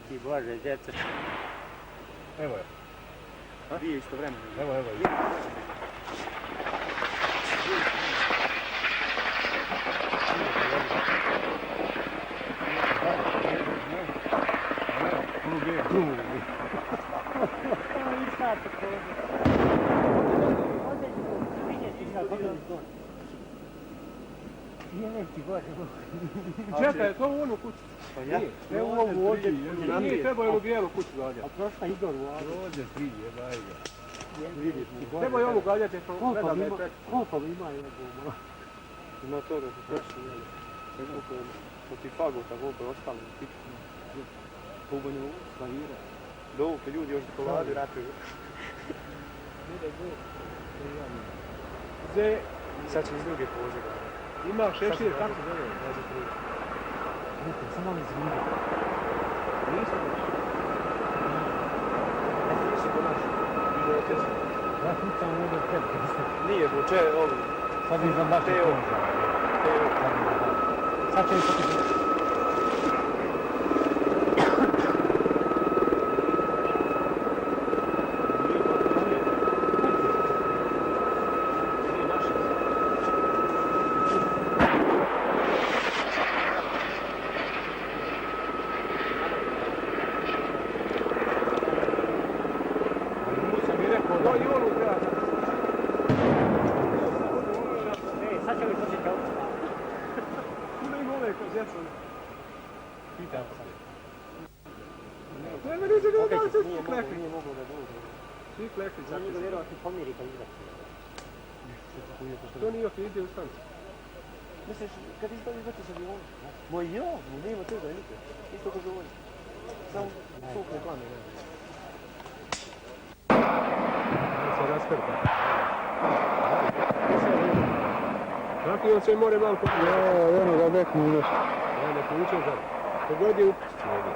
Ti Bože, djeca. Evo je. Dvije isto vremena. Evo. Čekaj, je to u onu kuću? Pa ja? Ne u ovu ovdje. Nije trebao je u bijelu kuću gađati. A prošla Igor u ovu. Ovdje prije, baj ga. Treba je ovu gađati, što Koliko ima je guma? Ima to da se prošli, jel? Proti fagota, koliko je ostalo. Kubanju slavira. Dovuk ljudi još koladi ratuju. Sad će iz druge poze. Ima šešir, kako se zove? Samo li zviđa. Nisam baš. Nisi ko naš. Ja kucam ovdje u tebi. Nije, bo če, ovi. Sad mi znam baš Teo. Sad će mi to ti. To nije ok, ide u stanci. Misliš, kad izbati sa aviona? Moj jo, nema toga nikad. Isto ko govori. Samo svog reklame, ne. Se raskrta. Tako i on se more malo popiti. Ja, ono ga beknu nešto. Ja, ne povučem sad. Pogodi upušći ovdje.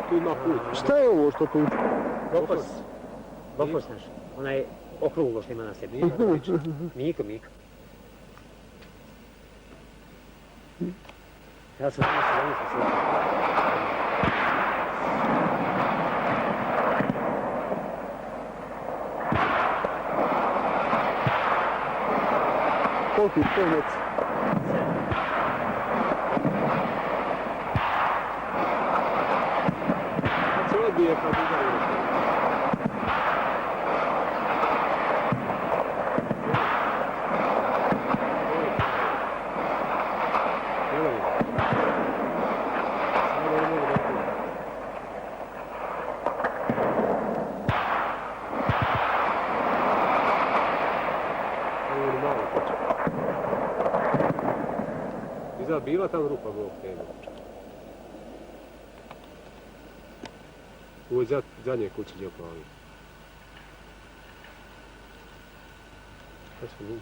Tu ima put. Šta je ovo što tu? Bofors naš. Onaj okruglo što ima na sebi. Miko. Ja sam sve. Koliki konec? Kad se odbije kad udari nešto. Bila tam rupa Bog tebe. U ovoj zadnje kući lijepo ali. Šta smo ljudi?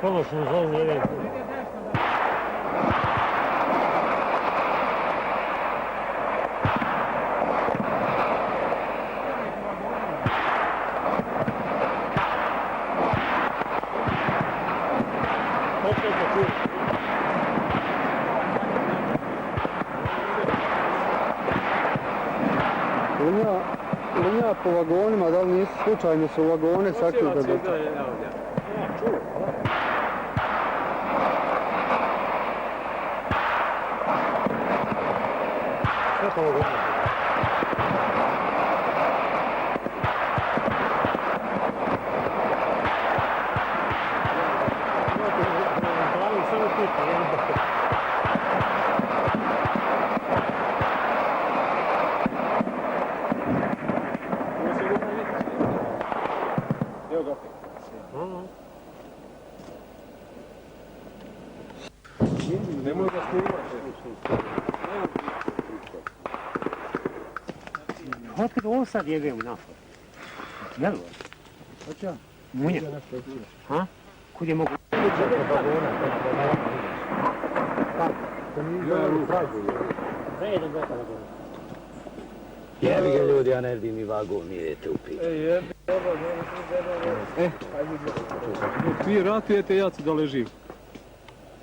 Konačno zovem jedan put. Linja po vagonima, da li nisu slučajno su vagone sakrili? čuo, hvala. Sve to ovo godinu. Samo pita, ja ne bih. Evo ga opet. Nemoj ga snimati. Otkud on sad jebe u napad? Jel? Hoće? Munja. Ha? Kud je mogu? Jebi ga ljudi, ja ne vidim ni vagon, idete u pitu. Dok vi ratujete, ja ću da ležim.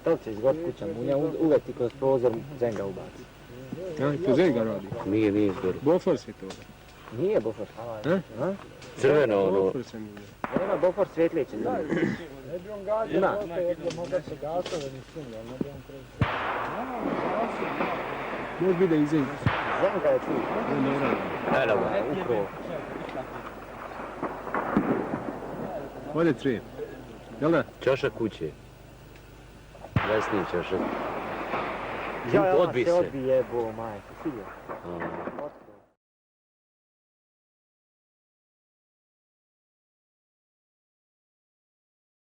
To će izgod kuća, munja uveti kroz prozor, zenga ubaci. Ja, to Zenga radi. Nije izgor. Bofors je to. Nije Bofor. Crveno ono. Bofors je nije. Nema Bofor svjetlijeće. Ne bi on gađao, Ima. možda se gasao da nisam, ali ne bi on kreći. Može biti da i Zenga. Zenga je tu. Evo ga. Ukro. Ode tre. Jel da? Čošak kuće. Vesni čošak. Ja, Odbi se se. odbi jebo, majko, svidio. A.